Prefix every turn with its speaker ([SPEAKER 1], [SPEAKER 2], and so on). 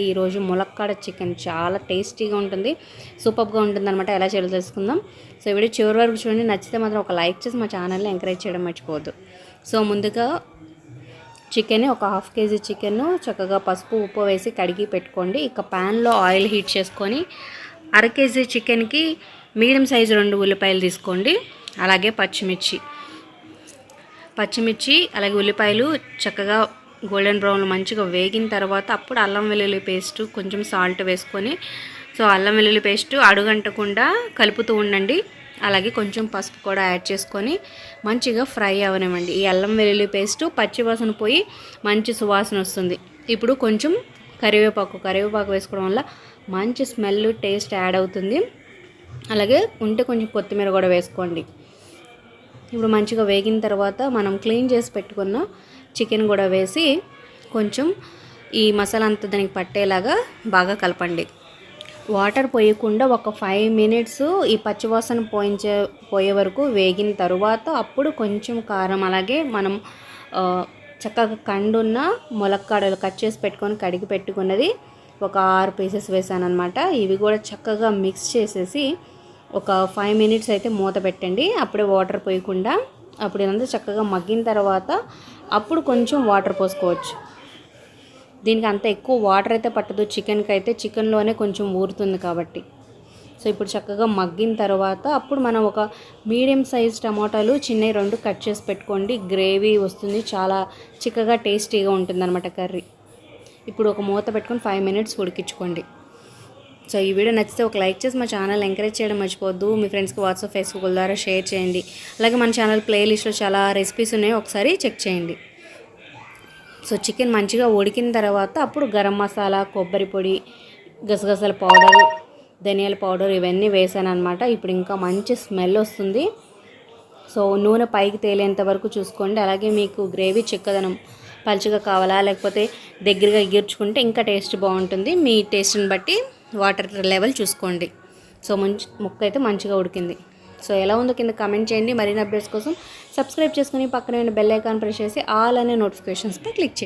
[SPEAKER 1] ఈరోజు ములక్కాడ చికెన్ చాలా టేస్టీగా ఉంటుంది, సూపర్గా ఉంటుంది అనమాట. ఎలా చేయాలో తెలుసుకుందాం. సో వీడియో చివరి వరకు చూడండి. నచ్చితే మాత్రం ఒక లైక్ చేసి మా ఛానల్ని ఎంకరేజ్ చేయడం మర్చిపోవద్దు. సో ముందుగా చికెన్ ఒక హాఫ్ కేజీ చికెన్ చక్కగా పసుపు ఉప్పు వేసి కడిగి పెట్టుకోండి. ఇక ప్యాన్లో ఆయిల్ హీట్ చేసుకొని అర కేజీ చికెన్కి మీడియం సైజు 2 ఉల్లిపాయలు తీసుకోండి. అలాగే పచ్చిమిర్చి అలాగే ఉల్లిపాయలు చక్కగా గోల్డెన్ బ్రౌన్ మంచిగా వేగిన తర్వాత అప్పుడు అల్లం వెల్లుల్లి పేస్ట్ కొంచెం సాల్ట్ వేసుకొని అల్లం వెల్లుల్లి పేస్ట్ అడుగంటకుండా కలుపుతూ ఉండండి. అలాగే కొంచెం పసుపు కూడా యాడ్ చేసుకొని మంచిగా ఫ్రై అవనివ్వండి. ఈ అల్లం వెల్లుల్లి పేస్ట్ పచ్చివాసన పోయి మంచి సువాసన వస్తుంది. ఇప్పుడు కొంచెం కరివేపాకు వేసుకోవడం వల్ల మంచి స్మెల్ టేస్ట్ యాడ్ అవుతుంది. అలాగే ఉంటే కొంచెం కొత్తిమీర కూడా వేసుకోండి. ఇప్పుడు మంచిగా వేగిన తర్వాత మనం క్లీన్ చేసి పెట్టుకున్న చికెన్ కూడా వేసి కొంచెం ఈ మసాలా అంతా దానికి పట్టేలాగా బాగా కలపండి. వాటర్ పోయకుండా ఒక 5 మినిట్స్ ఈ పచ్చివాసన పోయే వరకు వేగిన తర్వాత అప్పుడు కొంచెం కారం అలాగే మనం చక్కగా కండున్న ములక్కాడలు కట్ చేసి పెట్టుకొని కడిగి పెట్టుకున్నది ఒక 6 పీసెస్ వేసాను అనమాట. ఇవి కూడా చక్కగా మిక్స్ చేసేసి ఒక 5 మినిట్స్ అయితే మూత పెట్టండి. అప్పుడే వాటర్ పోయకుండా. అప్పుడు ఇదంతా చక్కగా మగ్గిన తర్వాత అప్పుడు కొంచెం వాటర్ పోసుకోవచ్చు. దీనికి అంత ఎక్కువ వాటర్ అయితే పట్టదు, చికెన్కి అయితే చికెన్లోనే కొంచెం ఊరుతుంది కాబట్టి. సో ఇప్పుడు చక్కగా మగ్గిన తర్వాత అప్పుడు మనం ఒక మీడియం సైజ్ టమాటాలు చిన్నవి 2 కట్ చేసి పెట్టుకోండి. గ్రేవీ వస్తుంది, చాలా చిక్కగా టేస్టీగా ఉంటుంది అనమాట కర్రీ. ఇప్పుడు ఒక మూత పెట్టుకొని 5 మినిట్స్ ఉడికించుకోండి. సో ఈ వీడియో నచ్చితే ఒక లైక్ చేసి మా ఛానల్ ఎంకరేజ్ చేయడం మర్చిపోవద్దు. మీ ఫ్రెండ్స్కి వాట్సాప్ ఫేస్బుక్ ద్వారా షేర్ చేయండి. అలాగే మన ఛానల్ ప్లేలిస్ట్లో చాలా రెసిపీస్ ఉన్నాయి, ఒకసారి చెక్ చేయండి. సో చికెన్ మంచిగా ఉడికిన తర్వాత అప్పుడు గరం మసాలా, కొబ్బరి పొడి, గసగసాల పౌడర్, ధనియాల పౌడర్ ఇవన్నీ వేసాను అనమాట. ఇప్పుడు ఇంకా మంచి స్మెల్ వస్తుంది. సో నూనె పైకి తేలేంత వరకు చూసుకోండి. అలాగే మీకు గ్రేవీ చిక్కదనం పలుచగా కావాలా లేకపోతే దగ్గరగా ఎగిర్చుకుంటే ఇంకా టేస్ట్ బాగుంటుంది. మీ టేస్ట్ని బట్టి వాటర్ లెవెల్ చూసుకోండి. సో ముక్క అయితే మంచిగా ఉడికింది. సో ఎలా ఉందో కింద కామెంట్ చేయండి. మరిన్ని అప్డేట్స్ కోసం సబ్స్క్రైబ్ చేసుకుని పక్కనే ఉన్న బెల్ ఐకాన్ ప్రెస్ చేసి ఆల్ అనే నోటిఫికేషన్స్పై క్లిక్ చేయండి.